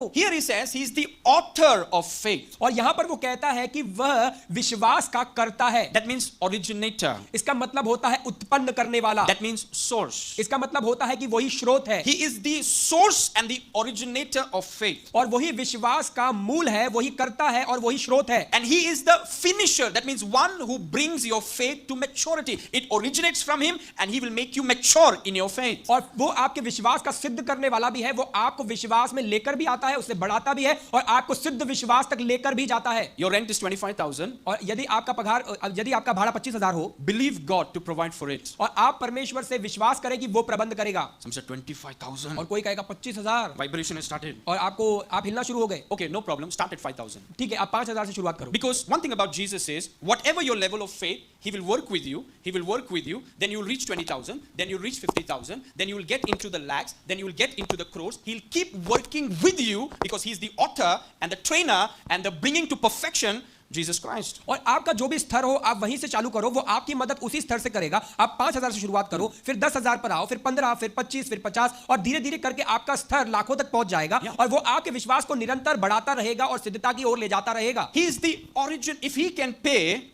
Here he says he is the author of faith. और यहां पर वो कहता है कि वह विश्वास का कर्ता है. That means originator. इसका मतलब होता है उत्पन्न करने वाला. That means source. इसका मतलब होता है कि वही स्रोत है. He is the source and the originator of faith. और वही विश्वास का मूल है, वही कर्ता है और वही स्रोत है. And he is the finisher. That means one who brings your faith to maturity. It originates from him and he will make you mature in your faith. और वो आपके विश्वास का सिद्ध करने वाला भी है. वो आपको विश्वास में लेकर भी आता है, उसे बढ़ाता भी है और आपको सिद्ध विश्वास तक लेकर भी जाता है. Your rent is 25,000. और यदि आपका भाड़ा 25,000 हो, believe God to provide for it. और आप परमेश्वर से विश्वास करें कि वो प्रबंध करेगा. Some say 25,000. और कोई कहेगा 25,000. Vibration has started. और आप हिलना शुरू हो गए. Okay, no problem. Start at 5,000. ठीक है, आप 5,000 से शुरुआत करो. Because one thing about Jesus is, whatever your level of faith, he will work with you. He will work with you. Then you will reach 20,000. Then you will reach 50,000. Then you will get into the lakhs. Then you will get into the crores. He'll keep working with you because he's the author and the trainer and the bringing to perfection Jesus Christ. और आपका जो भी स्तर हो, आप वहीं से चालू करो. वो आपकी मदद उसी स्तर से करेगा. आप 5,000 से शुरुआत करो, फिर 10,000 पर आओ, फिर 15, फिर 25, फिर 50 और धीरे धीरे करके आपका स्तर लाखों तक पहुंच जाएगा. और वो आपके विश्वास को निरंतर बढ़ाता रहेगा और सिद्धता की ओर ले जाता रहेगा. He is the origin. If he can pay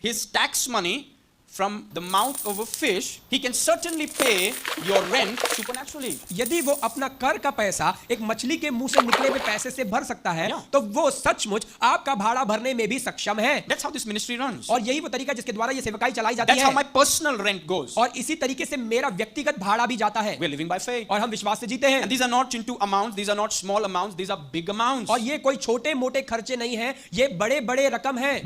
his tax money from the mouth of a fish, he can certainly pay your rent supernaturally. यदि वो अपना कर का पैसा एक मछली के मुंह से निकले हुए पैसे से भर सकता है, तो वो सचमुच आपका भाड़ा भरने में भी सक्षम है. That's how this ministry runs. और यही वो तरीका जिसके द्वारा ये सेवकाई चलाई जाती है. That's how my personal rent goes. और इसी तरीके से मेरा व्यक्तिगत भाड़ा भी जाता है. We're living by faith. और हम विश्वास से जीते हैं. And these are not into amounts. These are not small amounts. These are big amounts. और ये कोई छोटे मोटे खर्चे नहीं हैं, ये बड़े बड़े रकम हैं. But